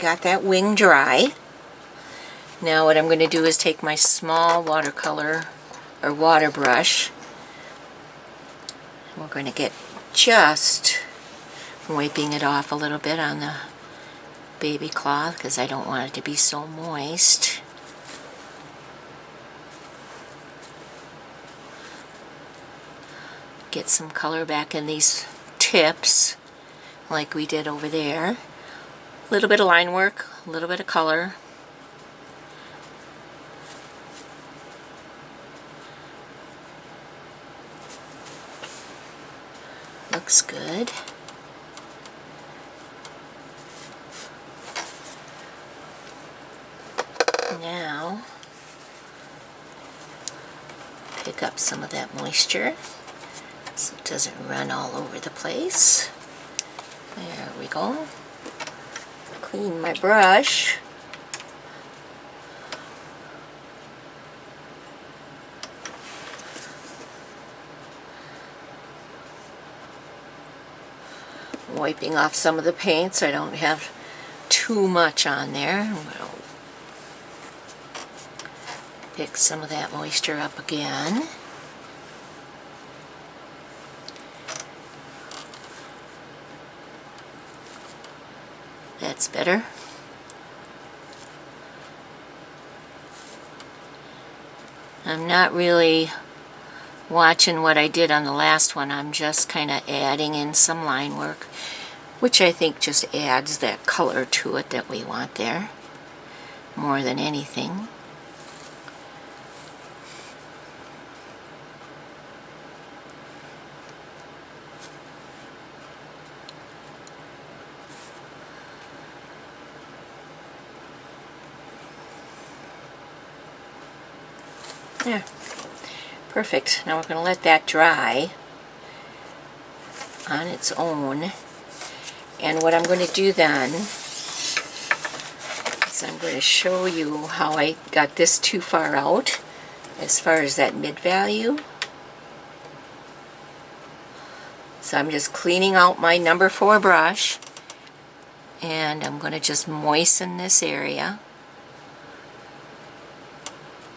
got that wing dry. Now what I'm going to do is take my small watercolor or water brush. We're going to get just wiping it off a little bit on the baby cloth because I don't want it to be so moist. Get some color back in these tips like we did over there. A little bit of line work, a little bit of color. Looks good. Now, pick up some of that moisture so it doesn't run all over the place. There we go. Clean my brush. Wiping off some of the paint so I don't have too much on there. I'm going to pick some of that moisture up again. That's better. I'm not really watching what I did on the last one. I'm just kind of adding in some line work, which I think just adds that color to it that we want there more than anything. There. Perfect. Now we're going to let that dry on its own. And what I'm going to do then is I'm going to show you how I got this too far out as far as that mid value. So I'm just cleaning out my number 4 brush and I'm going to just moisten this area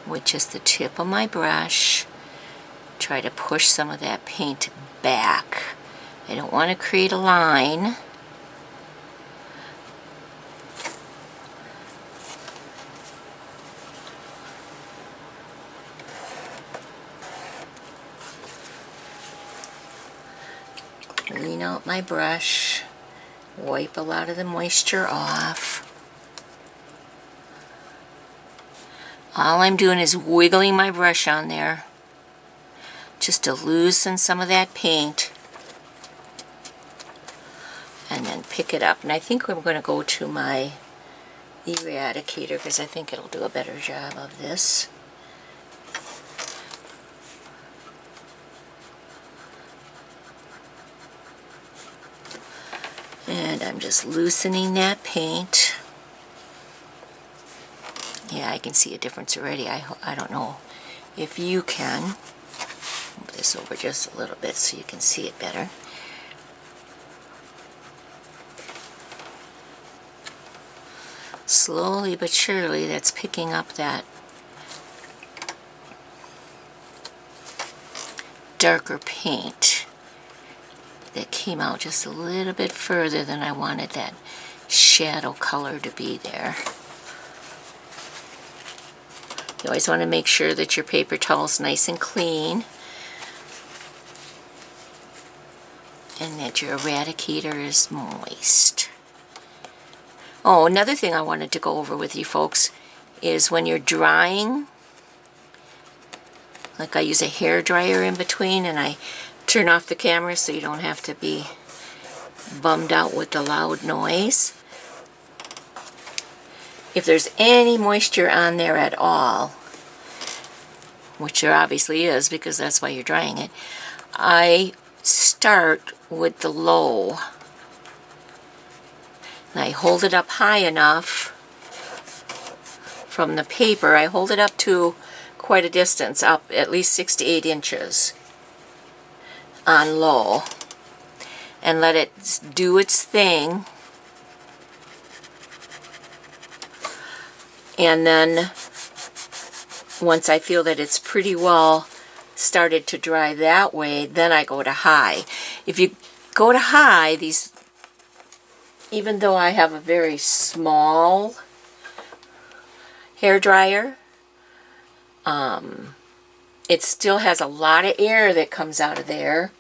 with just the tip of my brush. Try to push some of that paint back. I don't want to create a line. Clean out my brush. Wipe a lot of the moisture off. All I'm doing is wiggling my brush on there just to loosen some of that paint and then pick it up. And I think I'm going to go to my eradicator because I think it'll do a better job of this. And I'm just loosening that paint. Yeah, I can see a difference already. I don't know if you can. Move this over just a little bit so you can see it better. Slowly but surely, that's picking up that darker paint that came out just a little bit further than I wanted that shadow color to be there. You always want to make sure that your paper towel's nice and clean and that your eradicator is moist. Oh, another thing I wanted to go over with you folks is when you're drying, like I use a hair dryer in between and I turn off the camera so you don't have to be bummed out with the loud noise. If there's any moisture on there at all, which there obviously is because that's why you're drying it, I start with the low. And I hold it up high enough from the paper. I hold it up to quite a distance, up at least 6 to 8 inches on low, and let it do its thing. And then once I feel that it's pretty well started to dry that way, then I go to high. If you go to high, these, even though I have a very small hair dryer, it still has a lot of air that comes out of there,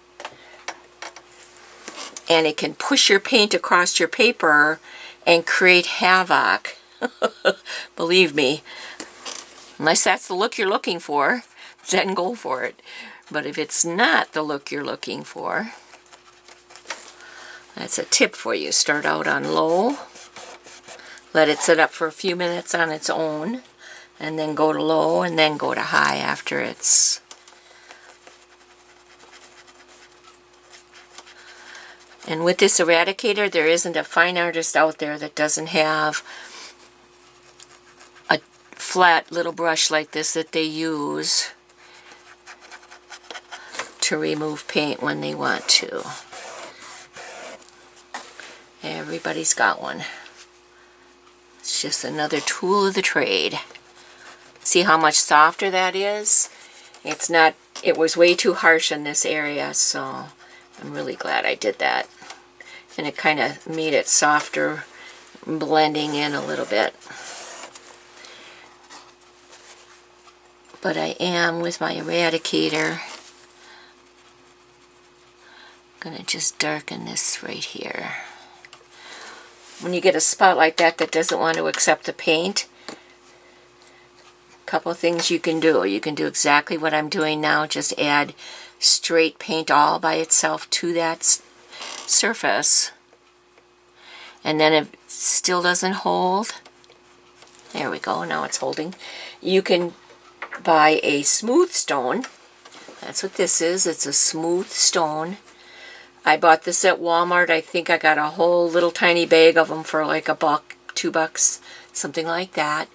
and it can push your paint across your paper and create havoc. Believe me, unless that's the look you're looking for, then go for it. But if it's not the look you're looking for, that's a tip for you. Start out on low, let it sit up for a few minutes on its own, and then go to low, and then go to high after it's... And with this eradicator, there isn't a fine artist out there that doesn't have a flat little brush like this that they use to remove paint when they want to. Everybody's got one. It's just another tool of the trade. See how much softer that is? It's not, it was way too harsh in this area, so I'm really glad I did that. And it kind of made it softer, blending in a little bit. But I am, with my eradicator, gonna just darken this right here. When you get a spot like that that doesn't want to accept the paint, a couple things you can do. You can do exactly what I'm doing now, just add straight paint all by itself to that surface. And then if it still doesn't hold, there we go, now it's holding. You can buy a smooth stone. That's what this is. It's a smooth stone. I bought this at Walmart. I think I got a whole little tiny bag of them for like $1, $2, something like that.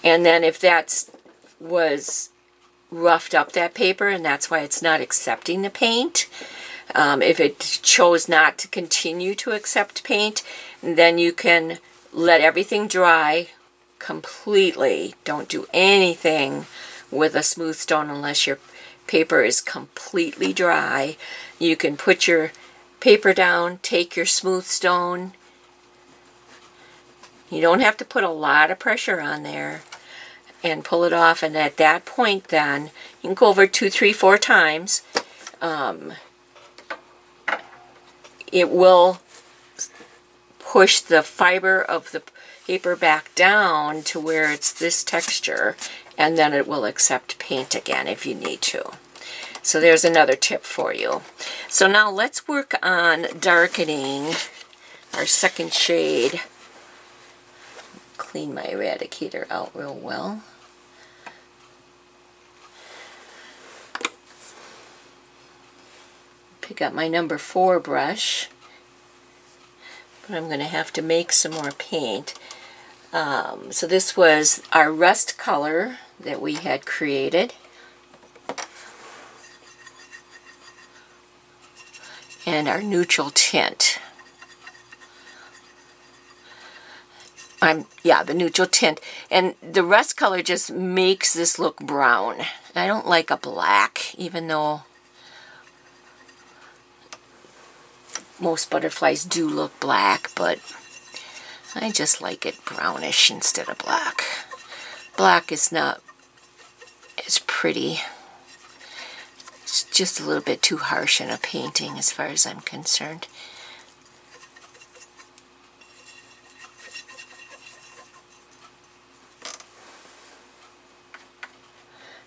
And then if that was roughed up, that paper, and that's why it's not accepting the paint, if it chose not to continue to accept paint, then you can let everything dry completely. Don't do anything with a smooth stone unless your paper is completely dry. You can put your paper down, take your smooth stone. You don't have to put a lot of pressure on there, and pull it off. And at that point, then you can go over 2, 3, 4 times. It will push the fiber of the paper back down to where it's this texture, and then it will accept paint again if you need to. So there's another tip for you. So now let's work on darkening our second shade. Clean my eradicator out real well. Pick up my number 4 brush. But I'm going to have to make some more paint. So this was our rust color that we had created. And our neutral tint. The neutral tint. And the rust color just makes this look brown. I don't like a black, even though most butterflies do look black, but I just like it brownish instead of black. Black is not as pretty. It's just a little bit too harsh in a painting as far as I'm concerned.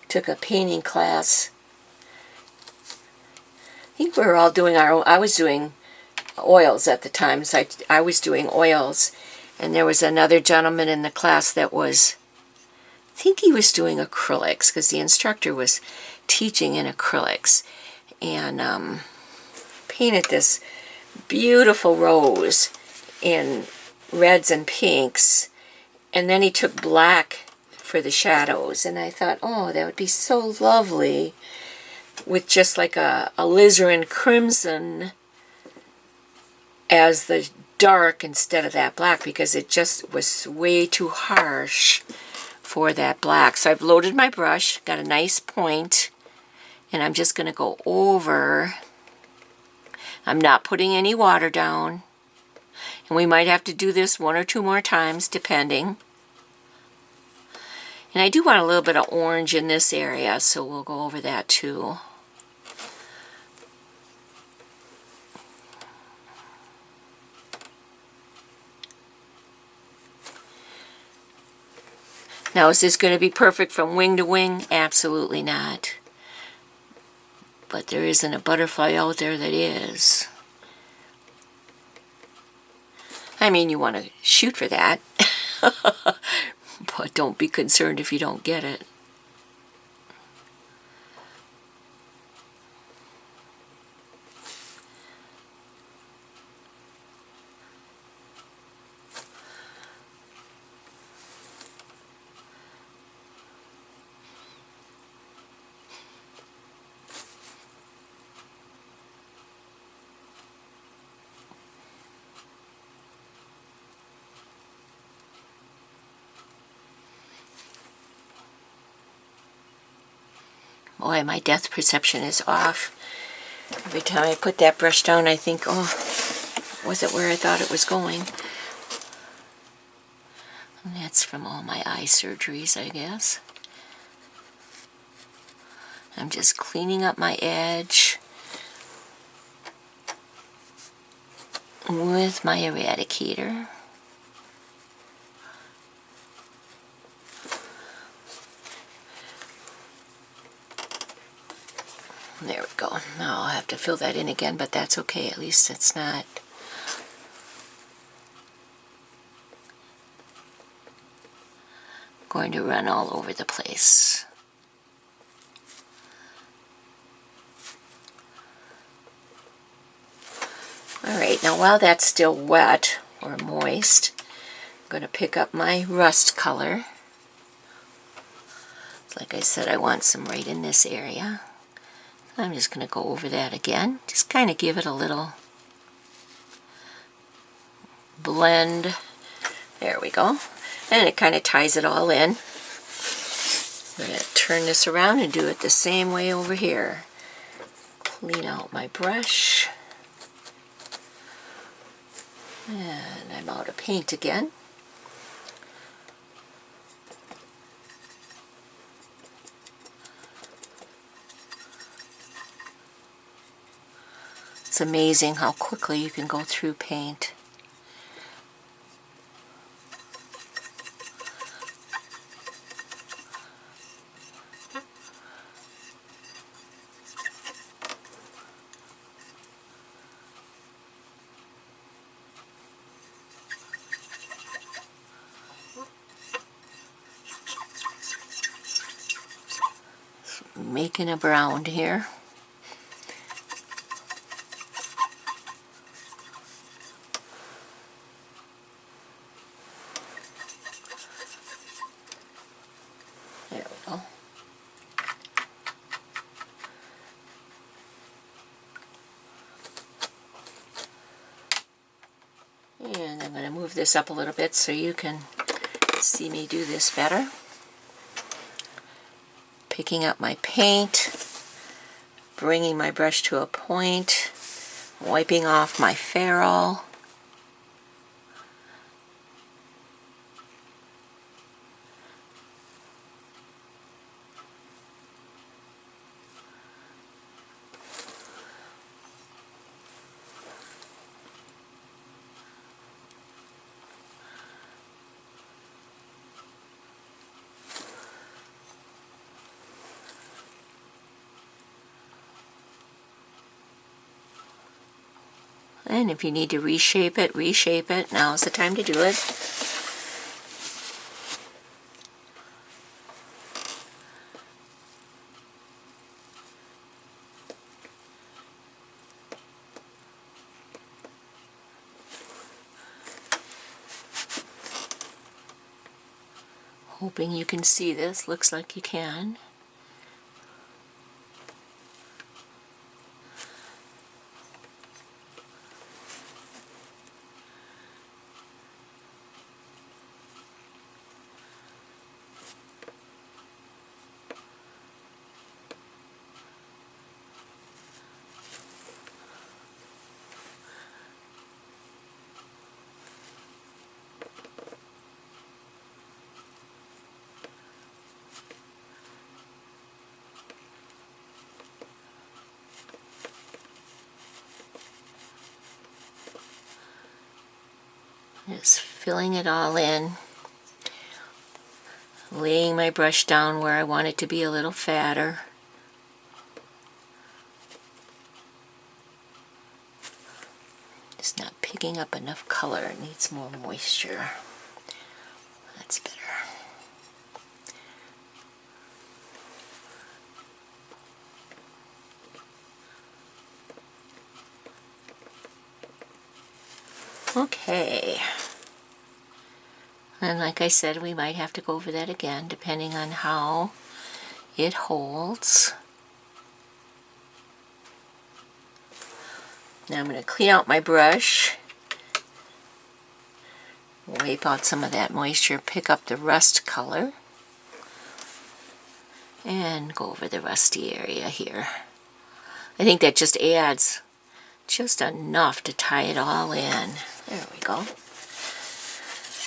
Took a painting class. I think we were all doing our own. I was doing oils at the time, so I was doing oils, and there was another gentleman in the class that was, I think he was doing acrylics, because the instructor was teaching in acrylics, and painted this beautiful rose in reds and pinks, and then he took black for the shadows, and I thought, oh, that would be so lovely with just like a alizarin crimson as the dark instead of that black, because it just was way too harsh for that black. So I've loaded my brush, got a nice point, and I'm just going to go over. I'm not putting any water down, and we might have to do this 1 or 2 more times depending. And I do want a little bit of orange in this area, so we'll go over that too. Now, is this going to be perfect from wing to wing? Absolutely not. But there isn't a butterfly out there that is. I mean, you want to shoot for that. But don't be concerned if you don't get it. Boy, my depth perception is off. Every time I put that brush down, I think, oh, was it where I thought it was going? And that's from all my eye surgeries, I guess. I'm just cleaning up my edge with my eradicator. There we go. Now I'll have to fill that in again, but that's okay. At least it's not going to run all over the place. Alright, now while that's still wet or moist, I'm going to pick up my rust color. Like I said, I want some right in this area. I'm just going to go over that again. Just kind of give it a little blend. There we go. And it kind of ties it all in. I'm going to turn this around and do it the same way over here. Clean out my brush. And I'm out of paint again. It's amazing how quickly you can go through paint. Making a brown here. There we go. And I'm going to move this up a little bit so you can see me do this better. Picking up my paint, bringing my brush to a point, wiping off my ferrule. And if you need to reshape it, reshape it. Now's the time to do it. Hoping you can see this. Looks like you can. Just filling it all in. Laying my brush down where I want it to be a little fatter. It's not picking up enough color. It needs more moisture. That's better. Okay. And like I said, we might have to go over that again depending on how it holds. Now I'm going to clean out my brush, wipe out some of that moisture, pick up the rust color, and go over the rusty area here. I think that just adds just enough to tie it all in. There we go.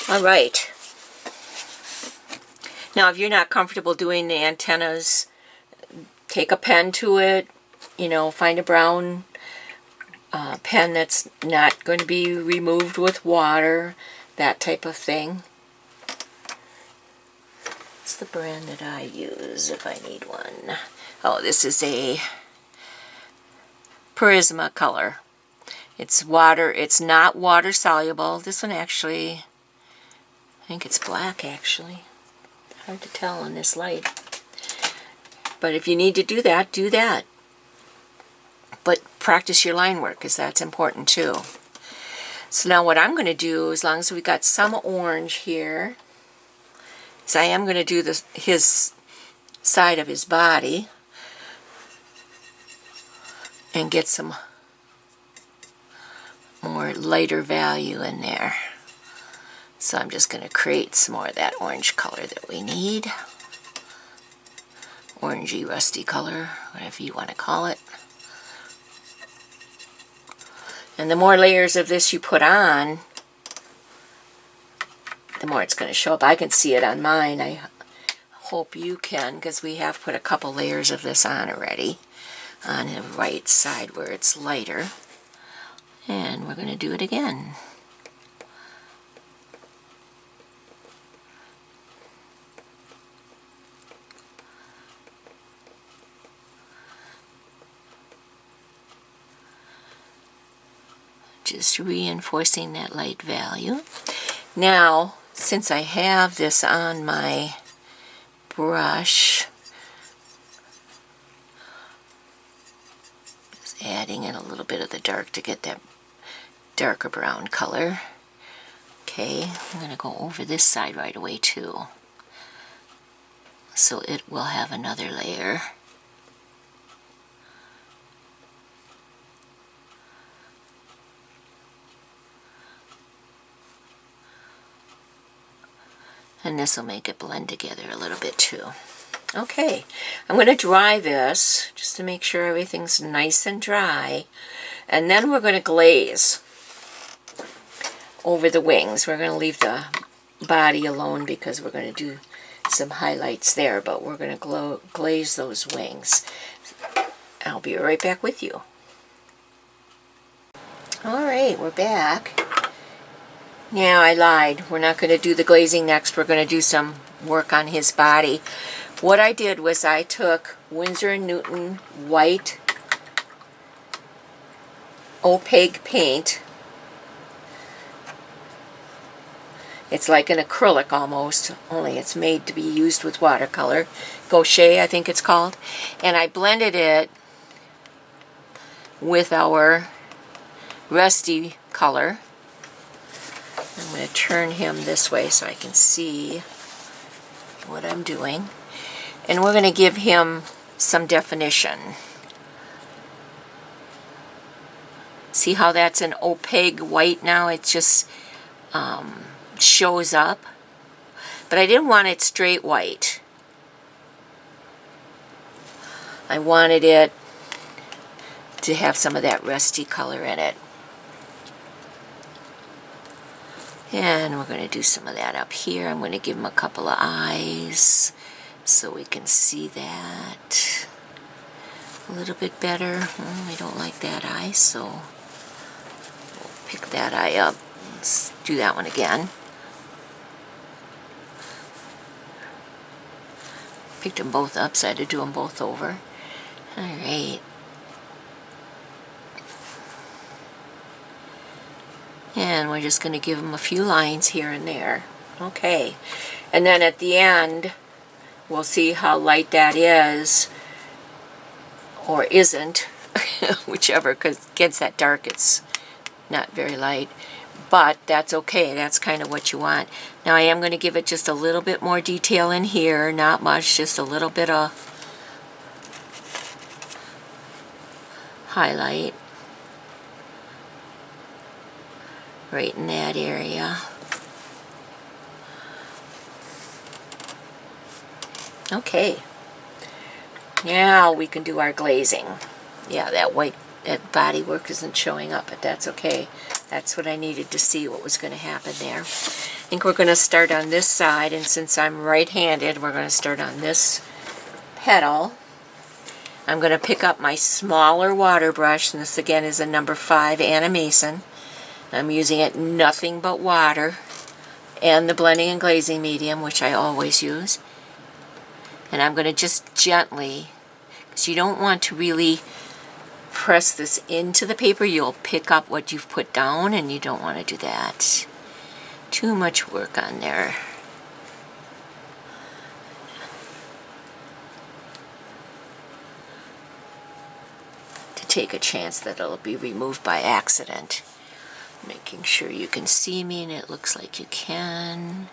All right. Now, if you're not comfortable doing the antennas, take a pen to it. You know, find a brown pen that's not going to be removed with water, that type of thing. What's the brand that I use if I need one? Oh, this is a Prismacolor. It's water. It's not water soluble. This one actually, I think it's black actually. Hard to tell in this light. But if you need to do that, do that. But practice your line work, because that's important too. So now what I'm going to do, as long as we got some orange here, is I am going to do his side of his body and get some more lighter value in there. So I'm just going to create some more of that orange color that we need. Orangey rusty color, whatever you want to call it. And the more layers of this you put on, the more it's going to show up. I can see it on mine. I hope you can, because we have put a couple layers of this on already on the right side where it's lighter. And we're going to do it again. Just reinforcing that light value. Now, since I have this on my brush, just adding in a little bit of the dark to get that darker brown color. Okay, I'm going to go over this side right away too, so it will have another layer. And this will make it blend together a little bit too. Okay, I'm going to dry this just to make sure everything's nice and dry. And then we're going to glaze over the wings. We're going to leave the body alone because we're going to do some highlights there, but we're going to glaze those wings. I'll be right back with you. All right, we're back. Now, I lied. We're not going to do the glazing next. We're going to do some work on his body. What I did was I took Winsor & Newton white opaque paint. It's like an acrylic almost, only it's made to be used with watercolor. Gouache, I think it's called. And I blended it with our rusty color. I'm going to turn him this way so I can see what I'm doing. And we're going to give him some definition. See how that's an opaque white now? It just shows up. But I didn't want it straight white. I wanted it to have some of that rusty color in it. And we're going to do some of that up here. I'm going to give him a couple of eyes so we can see that a little bit better. We don't like that eye, so we'll pick that eye up and let's do that one again. Picked them both up, so I had to do them both over. Alright. And we're just going to give them a few lines here and there. Okay. And then at the end, we'll see how light that is, or isn't, whichever, because it gets that dark, it's not very light. But that's okay, that's kind of what you want. Now I am going to give it just a little bit more detail in here, not much, just a little bit of highlight right in that area. Okay, now we can do our glazing. Yeah, that white, that body work isn't showing up, but that's okay. That's what I needed to see what was going to happen there. I think we're going to start on this side, and since I'm right-handed, we're going to start on this petal. I'm going to pick up my smaller water brush, and this again is a number 5 Anna Mason. I'm using it nothing but water and the blending and glazing medium, which I always use. And I'm going to just gently, because you don't want to really press this into the paper, you'll pick up what you've put down, and you don't want to do that. Too much work on there. To take a chance that it'll be removed by accident. Making sure you can see me, and it looks like you can.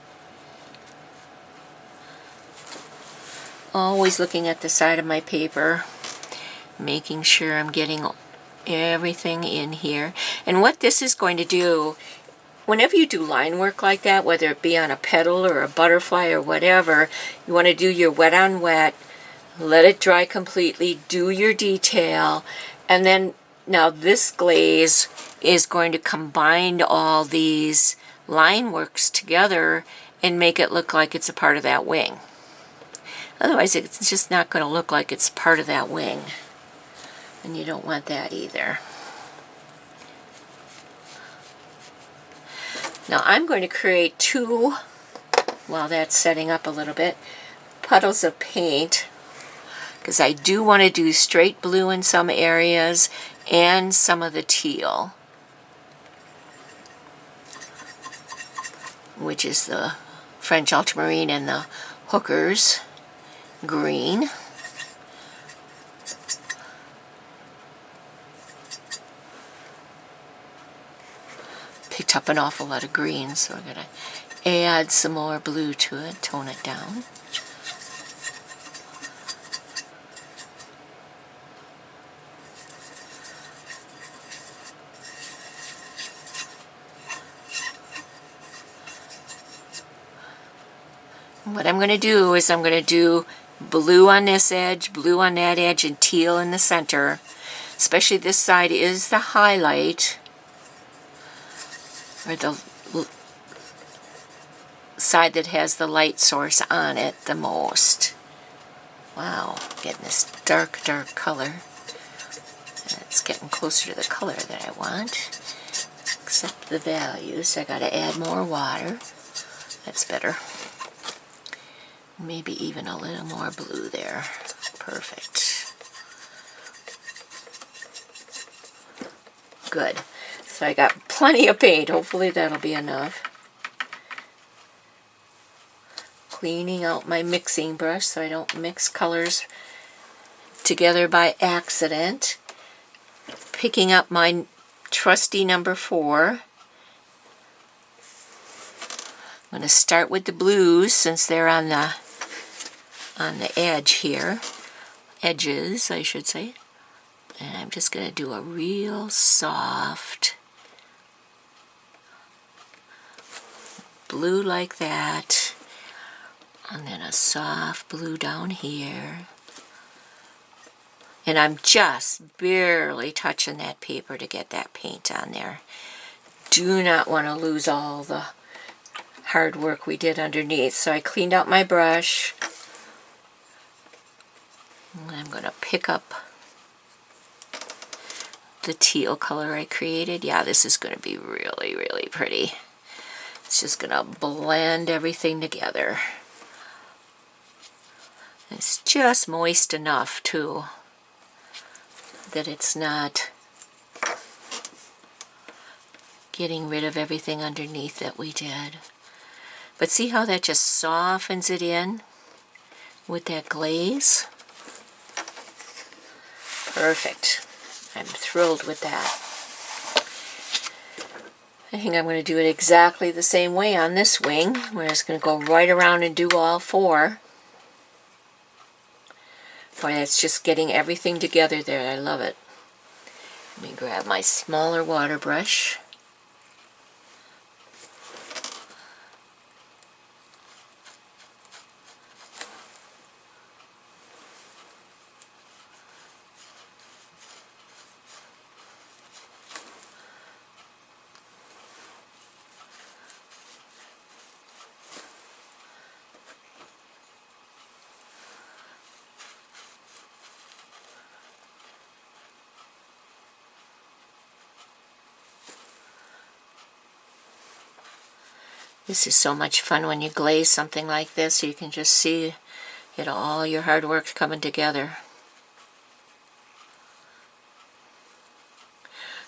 Always looking at the side of my paper, making sure I'm getting everything in here. And what this is going to do, whenever you do line work like that, whether it be on a petal or a butterfly or whatever, you want to do your wet on wet, let it dry completely, do your detail, and then now this glaze is going to combine all these line works together and make it look like it's a part of that wing. Otherwise, it's just not going to look like it's part of that wing. And you don't want that either. Now I'm going to create 2, while that's setting up a little bit, puddles of paint. Because I do want to do straight blue in some areas and some of the teal, which is the French ultramarine and the hookers green. Picked up an awful lot of green, so I'm going to add some more blue to it, tone it down. What I'm going to do is I'm going to do blue on this edge, blue on that edge, and teal in the center. Especially this side is the highlight, or the side that has the light source on it the most. Wow, getting this dark, dark color. It's getting closer to the color that I want. Except the values, I got to add more water. That's better. Maybe even a little more blue there. Perfect. Good. So I got plenty of paint. Hopefully that'll be enough. Cleaning out my mixing brush so I don't mix colors together by accident. Picking up my trusty number 4. I'm going to start with the blues since they're on the edge here. Edges, I should say. And I'm just going to do a real soft blue like that. And then a soft blue down here. And I'm just barely touching that paper to get that paint on there. Do not want to lose all the hard work we did underneath. So I cleaned out my brush. And I'm going to pick up the teal color I created. Yeah, this is going to be really, really pretty. It's just going to blend everything together. It's just moist enough, too, that it's not getting rid of everything underneath that we did. But see how that just softens it in with that glaze? Perfect. I'm thrilled with that. I think I'm going to do it exactly the same way on this wing. We're just going to go right around and do all four. Boy, that's just getting everything together there. I love it. Let me grab my smaller water brush. This is so much fun when you glaze something like this. You can just see it, all your hard work coming together.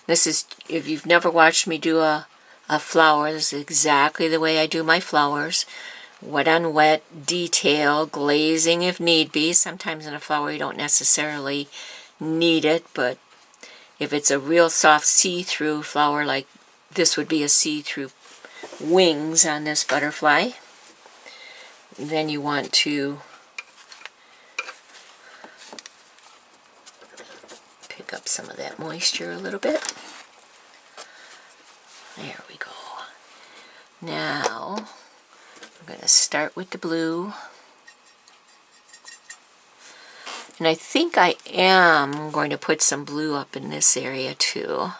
This is, if you've never watched me do a flower, this is exactly the way I do my flowers. Wet on wet, detail, glazing if need be. Sometimes in a flower you don't necessarily need it, but if it's a real soft see-through flower, like this would be a see-through wings on this butterfly, then you want to pick up some of that moisture a little bit. There we go. Now I'm going to start with the blue, and I think I am going to put some blue up in this area too.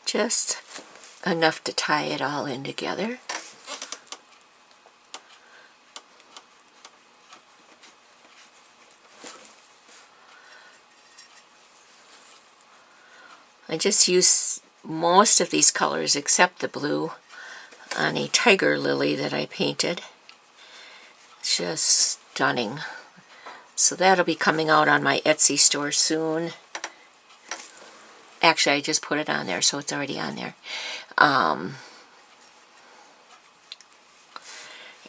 Just enough to tie it all in together. I just use most of these colors except the blue on a tiger lily that I painted. It's just stunning. So that'll be coming out on my Etsy store soon. Actually, I just put it on there, so it's already on there.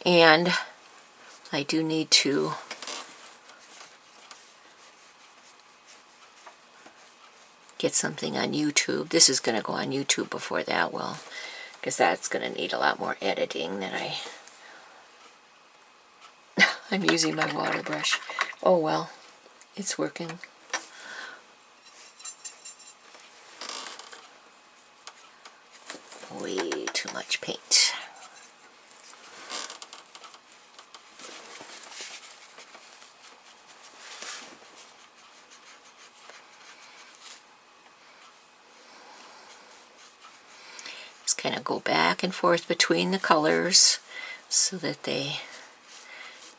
And I do need to get something on YouTube. This is going to go on YouTube before that will, because that's going to need a lot more editing than I'm using my water brush. Oh well, it's working. Way too much paint. Just kind of go back and forth between the colors so that they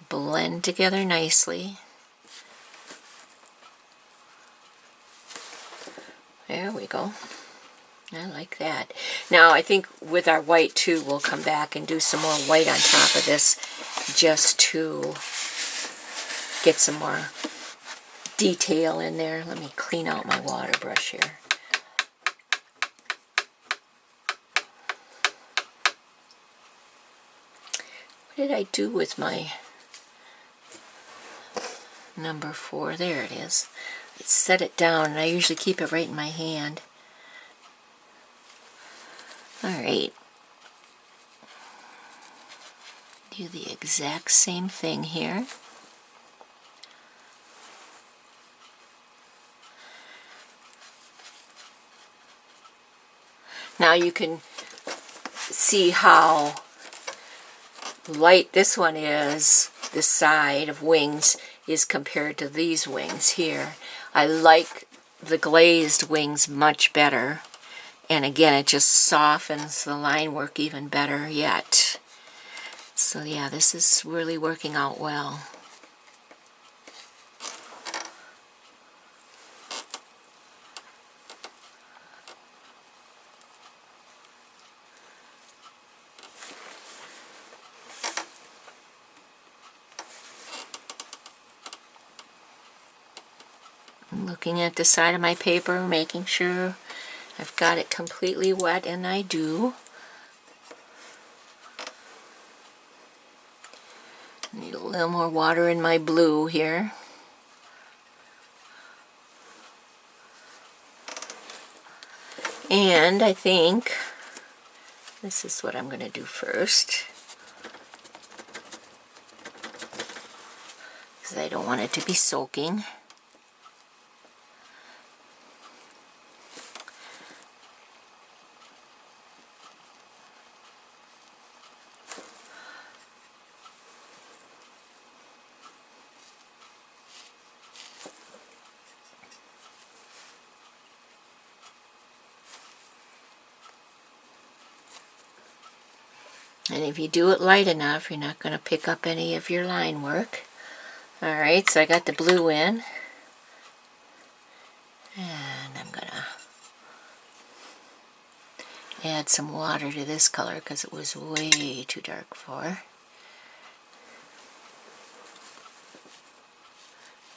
blend together nicely. There we go. I like that. Now I think with our white too, we'll come back and do some more white on top of this just to get some more detail in there. Let me clean out my water brush here. What did I do with my number 4? There it is. I set it down, and I usually keep it right in my hand. Alright, do the exact same thing here. Now you can see how light this one is, this side of wings, is compared to these wings here. I like the glazed wings much better. And again, it just softens the line work even better yet. So yeah, this is really working out well. I'm looking at the side of my paper, making sure I've got it completely wet, and I do. Need a little more water in my blue here. And I think this is what I'm going to do first, because I don't want it to be soaking. And if you do it light enough, you're not going to pick up any of your line work. Alright, so I got the blue in. And I'm going to add some water to this color because it was way too dark for.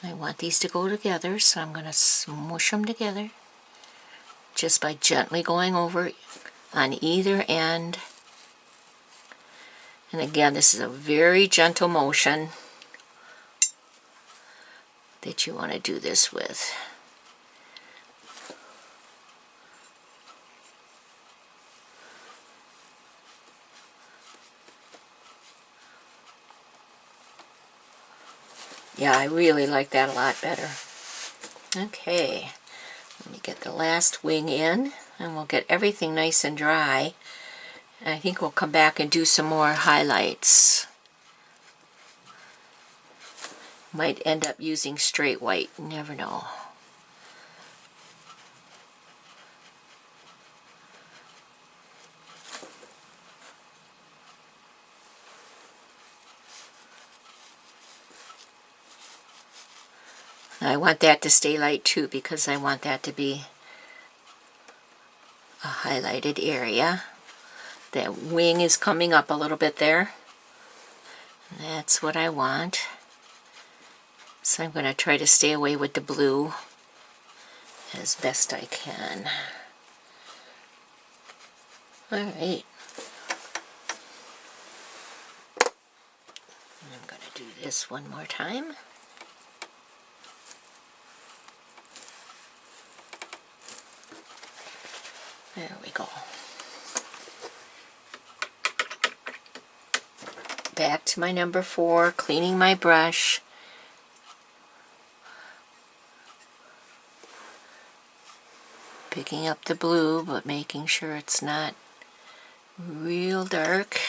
I want these to go together, so I'm going to smush them together just by gently going over on either end. And again, this is a very gentle motion that you want to do this with. Yeah, I really like that a lot better. Okay, let me get the last wing in, and we'll get everything nice and dry. I think we'll come back and do some more highlights. Might end up using straight white, you never know. I want that to stay light too, because I want that to be a highlighted area. That wing is coming up a little bit there. That's what I want. So I'm going to try to stay away with the blue as best I can. Alright. I'm going to do this one more time. There we go. Back to my number 4, cleaning my brush. Picking up the blue, but making sure it's not real dark.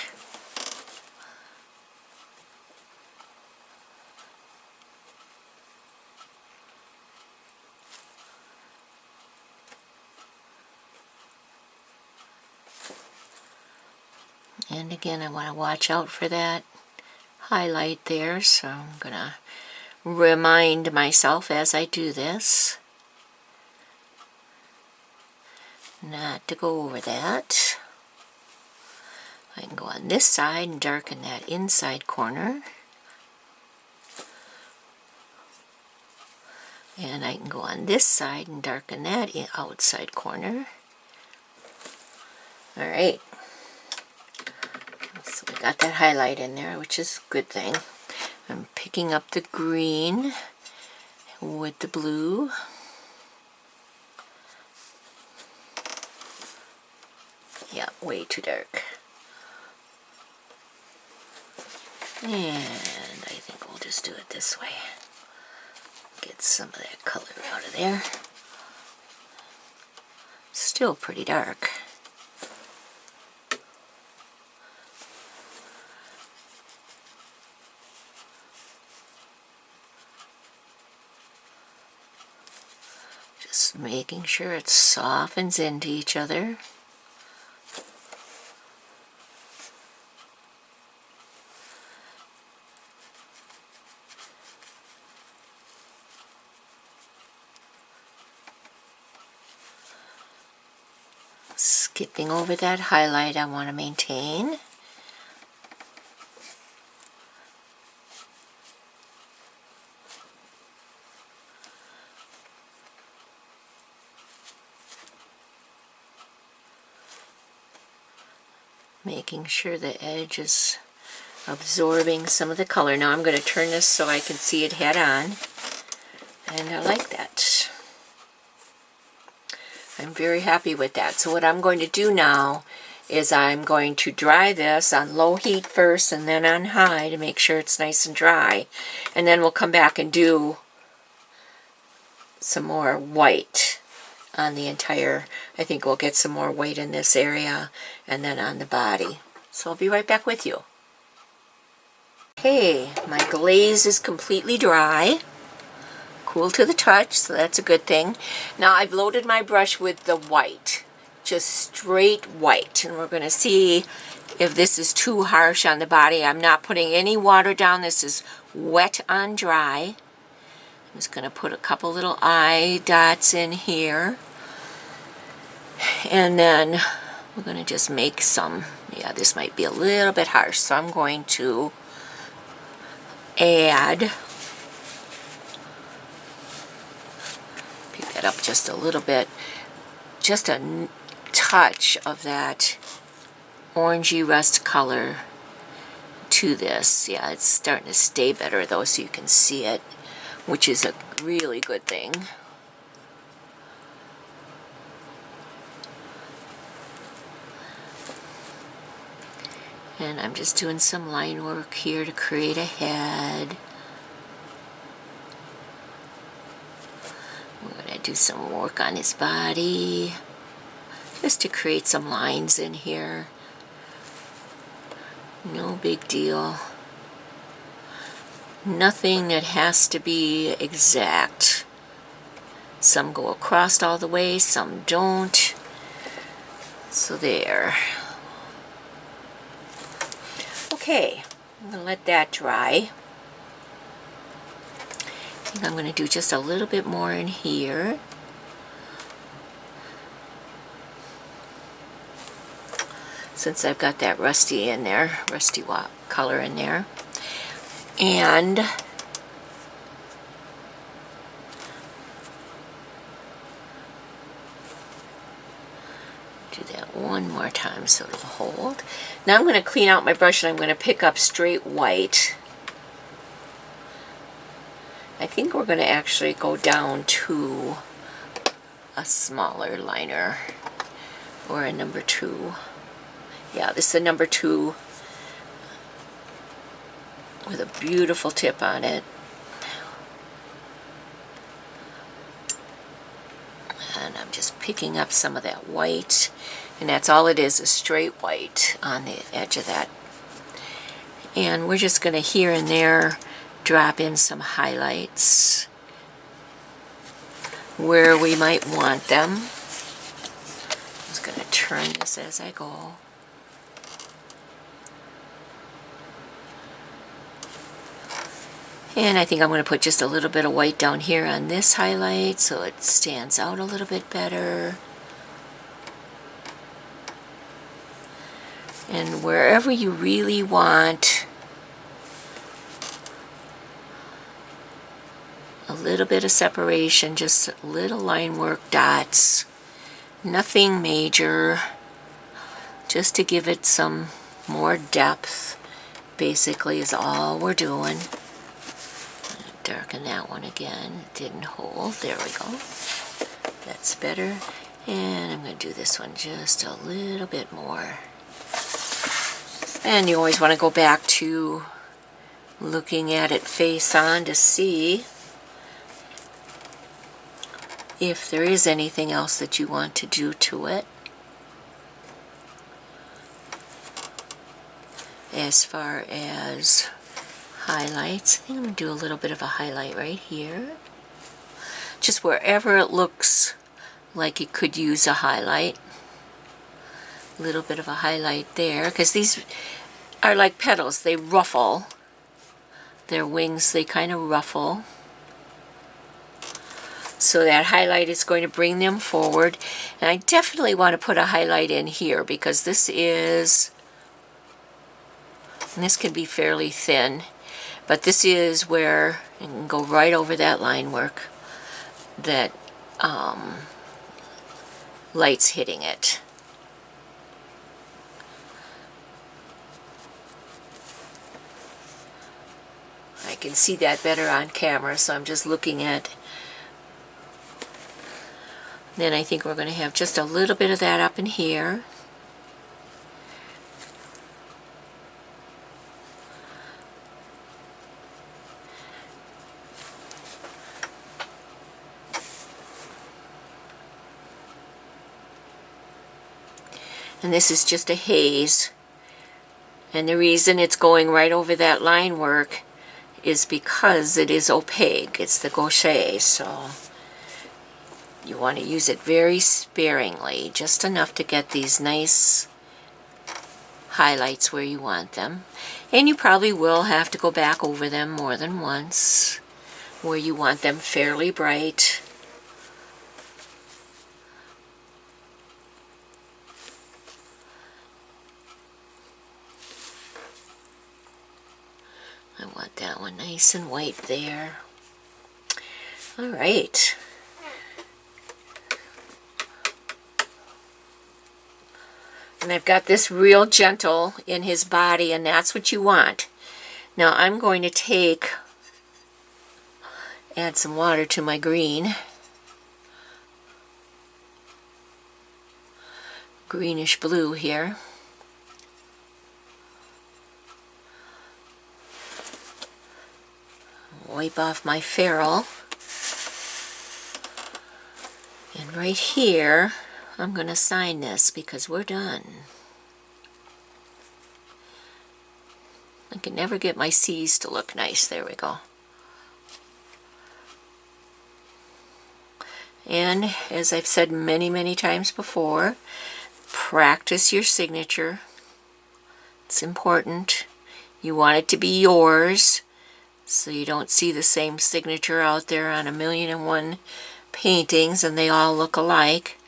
And again, I want to watch out for that highlight there, so I'm going to remind myself as I do this not to go over that. I can go on this side and darken that inside corner. And I can go on this side and darken that outside corner. Alright. So we got that highlight in there, which is a good thing. I'm picking up the green with the blue. Yeah, way too dark. And I think we'll just do it this way. Get some of that color out of there. Still pretty dark. Just making sure it softens into each other. Skipping over that highlight I want to maintain. Making sure the edge is absorbing some of the color. Now I'm going to turn this so I can see it head on, and I like that. I'm very happy with that. So what I'm going to do now is I'm going to dry this on low heat first and then on high to make sure it's nice and dry, and then we'll come back and do some more white on the entire. I think we'll get some more white in this area and then on the body. So I'll be right back with you. Okay, my glaze is completely dry. Cool to the touch, so that's a good thing. Now I've loaded my brush with the white, just straight white, and we're going to see if this is too harsh on the body. I'm not putting any water down. This is wet on dry. I'm just going to put a couple little eye dots in here, and then we're going to just make some. Yeah, this might be a little bit harsh, so I'm going to add, pick that up just a little bit, just a touch of that orangey rust color to this. Yeah, it's starting to stay better though, so you can see it, which is a really good thing. And I'm just doing some line work here to create a head. We're going to do some work on his body, just to create some lines in here. No big deal. Nothing that has to be exact. Some go across all the way, some don't. So there. Okay, I'm going to let that dry. I think I'm going to do just a little bit more in here. Since I've got that rusty in there, rusty color in there. And do that one more time so it'll hold. Now I'm going to clean out my brush and I'm going to pick up straight white. I think we're going to actually go down to a smaller liner, or a number 2. Yeah, this is a number 2 with a beautiful tip on it. And I'm just picking up some of that white, and that's all it is straight white on the edge of that. And we're just going to here and there drop in some highlights where we might want them. I'm just going to turn this as I go. And I think I'm going to put just a little bit of white down here on this highlight so it stands out a little bit better. And wherever you really want a little bit of separation, just little line work, dots, nothing major, just to give it some more depth, basically, is all we're doing. Darken that one again. It didn't hold. There we go. That's better. And I'm going to do this one just a little bit more. And you always want to go back to looking at it face on to see if there is anything else that you want to do to it. As far as highlights, I think I'm going to do a little bit of a highlight right here. Just wherever it looks like it could use a highlight. A little bit of a highlight there, because these are like petals. They ruffle. Their wings, they kind of ruffle. So that highlight is going to bring them forward. And I definitely want to put a highlight in here, because this is, and this can be fairly thin, but this is where you can go right over that line work that light's hitting it. can see that better on camera, so I'm just looking at. Then I think we're going to have just a little bit of that up in here. And this is just a haze. And the reason it's going right over that line work is because it is opaque. It's the gouache, so you want to use it very sparingly, just enough to get these nice highlights where you want them. And you probably will have to go back over them more than once, where you want them fairly bright. I want that one nice and white there. All right. And I've got this real gentle in his body, and that's what you want. Now I'm going to add some water to my green. Greenish blue here. Wipe off my ferrule. And right here, I'm going to sign this because we're done. I can never get my C's to look nice. There we go. And as I've said many, many times before, practice your signature. It's important. You want it to be yours, so you don't see the same signature out there on 1,000,001 paintings and they all look alike.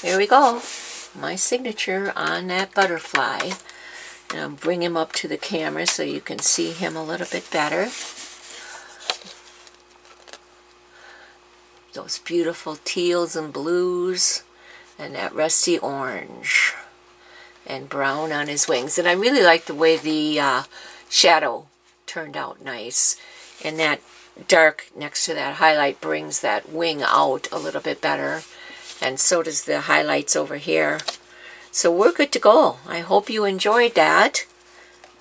There we go, my signature on that butterfly. And I'll bring him up to the camera so you can see him a little bit better. Those beautiful teals and blues, and that rusty orange and brown on his wings. And I really like the way the shadow turned out nice. And that dark next to that highlight brings that wing out a little bit better. And so does the highlights over here. So we're good to go. I hope you enjoyed that.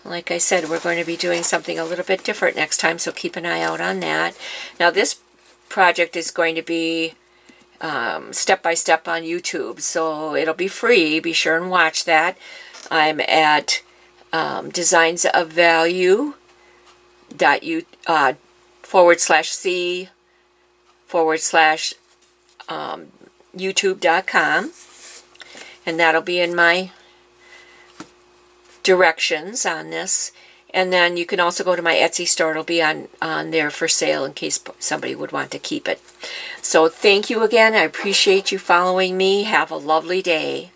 Like I said, we're going to be doing something a little bit different next time, so keep an eye out on that. Now this project is going to be step by step on YouTube, so it'll be free. Be sure and watch that. I'm at designsofvalue.c/youtube.com, and that'll be in my directions on this. And then you can also go to my Etsy store. It'll be on there for sale in case somebody would want to keep it. So thank you again. I appreciate you following me. Have a lovely day.